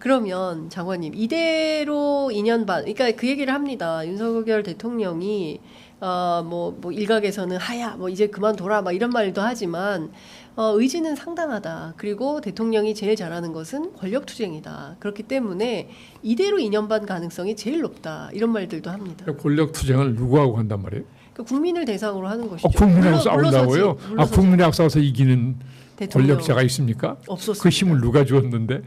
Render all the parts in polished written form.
그러면 장관님 이대로 2년 반, 그러니까 그 얘기를 합니다. 윤석열 대통령이 뭐 일각에서는 하야, 뭐 이제 그만둬라, 막 이런 말도 하지만 의지는 상당하다. 그리고 대통령이 제일 잘하는 것은 권력투쟁이다. 그렇기 때문에 이대로 2년 반 가능성이 제일 높다. 이런 말들도 합니다. 권력투쟁을 누구하고 한단 말이에요? 국민을 대상으로 하는 것이죠. 국민하고 싸운다고요? 국민하고 싸워서 이기는 대통령. 권력자가 있습니까? 없었습니다. 그 힘을 누가 주었는데?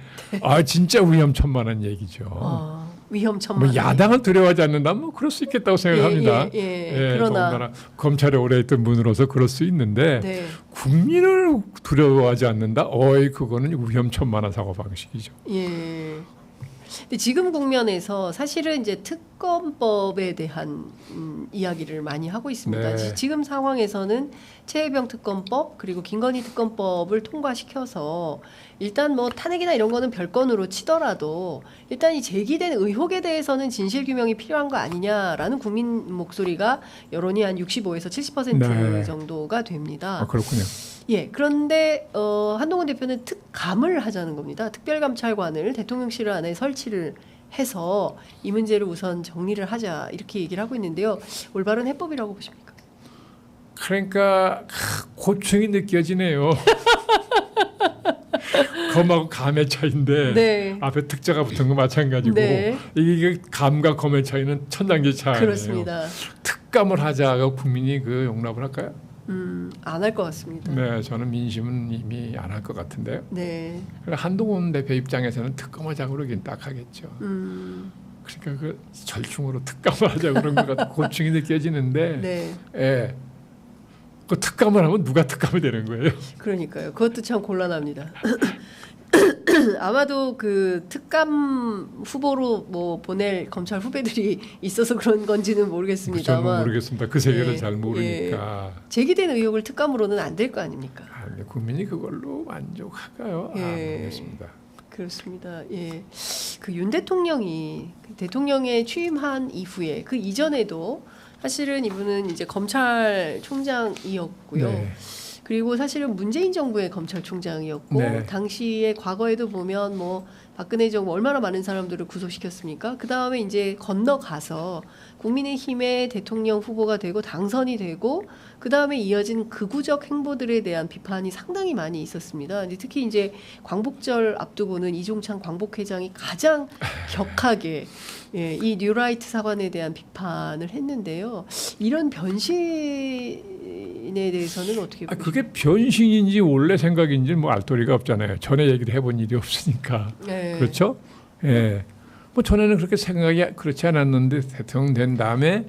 진짜 위험천만한 얘기죠. 위험천만. 뭐 야당을 두려워하지 않는다면 뭐 그럴 수 있겠다고 생각합니다. 그러나 검찰에 오래 있던 분으로서 그럴 수 있는데 네. 국민을 두려워하지 않는다? 그거는 위험천만한 사고방식이죠. 예. 근데 지금 국면에서 사실은 이제 특검법에 대한 이야기를 많이 하고 있습니다. 네. 지금 상황에서는 최혜병 특검법 그리고 김건희 특검법을 통과시켜서 일단 뭐 탄핵이나 이런 거는 별건으로 치더라도 일단 이 제기된 의혹에 대해서는 진실 규명이 필요한 거 아니냐라는 국민 목소리가 여론이 한 65에서 70% 네. 정도가 됩니다. 그렇군요. 예, 그런데 한동훈 대표는 특감을 하자는 겁니다. 특별감찰관을 대통령실 안에 설치를 해서 이 문제를 우선 정리를 하자 이렇게 얘기를 하고 있는데요. 올바른 해법이라고 보십니까? 그러니까 고충이 느껴지네요. 검하고 감의 차이인데 네. 앞에 특자가 붙은 거 마찬가지고 네. 이게 감과 검의 차이는 천장지 차이예요. 그렇습니다. 특감을 하자가 국민이 그 용납을 할까요? 안 할 것 같습니다. 네, 저는 민심은 이미 안 할 것 같은데요. 네. 한동훈 대표 입장에서는 특검하자고 그러긴 딱 하겠죠. 그러니까 그 절충으로 특감을 하자고 그런 것 같고 고충이 느껴지는데 네. 예. 그 특감을 하면 누가 특감이 되는 거예요? 그러니까요. 그것도 참 곤란합니다. 아마도 그 특감 후보로 뭐 보낼 검찰 후배들이 있어서 그런 건지는 모르겠습니다만. 그렇죠, 모르겠습니다. 그 세계를 예, 잘 모르니까. 제기된 의혹을 특감으로는 안 될 거 아닙니까? 국민이 그걸로 만족할까요? 모르겠습니다. 그렇습니다. 예, 그 윤 대통령이 대통령에 취임한 이후에 그 이전에도 사실은 이분은 이제 검찰총장이었고요. 네. 그리고 사실은 문재인 정부의 검찰총장이었고 네. 당시에 과거에도 보면 뭐 박근혜 정부 얼마나 많은 사람들을 구속시켰습니까? 그 다음에 이제 건너가서 국민의힘의 대통령 후보가 되고 당선이 되고 그 다음에 이어진 극우적 행보들에 대한 비판이 상당히 많이 있었습니다. 근데 특히 이제 광복절 앞두고는 이종찬 광복회장이 가장 격하게 이 뉴라이트 사관에 대한 비판을 했는데요. 이런 변신에 대해서는 어떻게 보십니까? 그게 변신인지 원래 생각인지 뭐 알도리가 없잖아요. 전에 얘기를 해본 일이 없으니까. 네. 그렇죠? 예. 뭐 전에는 그렇게 생각이 그렇지 않았는데 대통령 된 다음에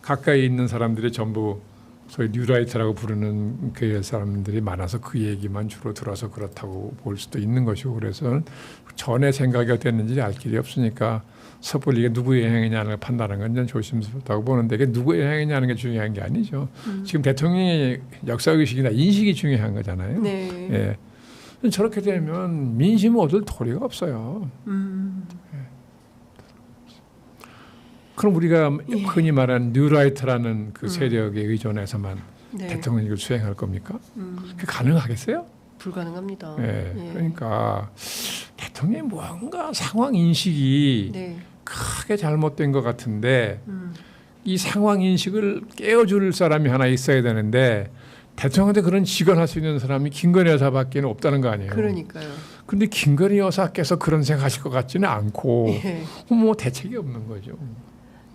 가까이 있는 사람들이 전부 소위 뉴라이트라고 부르는 그 사람들이 많아서 그 얘기만 주로 들어서 그렇다고 볼 수도 있는 것이고 그래서 전에 생각이 어땠는지 알 길이 없으니까 섣불리 이게 누구의 영향이냐는 걸 판단하는 건 조심스럽다고 보는데 이게 누구의 영향이냐는 게 중요한 게 아니죠. 지금 대통령의 역사의식이나 인식이 중요한 거잖아요. 네. 예. 저렇게 되면 민심을 얻을 도리가 없어요. 예. 그럼 우리가 흔히 말하는 뉴라이트라는 그 세력에 의존해서만 네. 대통령직을 수행할 겁니까? 그게 가능하겠어요? 불가능합니다. 예. 그러니까 대통령이 뭔가 상황 인식이 네. 크게 잘못된 것 같은데 이 상황 인식을 깨워줄 사람이 하나 있어야 되는데 대통령한테 그런 직언할 수 있는 사람이 김건희 여사밖에 없다는 거 아니에요. 그러니까요. 그런데 김건희 여사께서 그런 생각하실 것 같지는 않고 뭐 대책이 없는 거죠.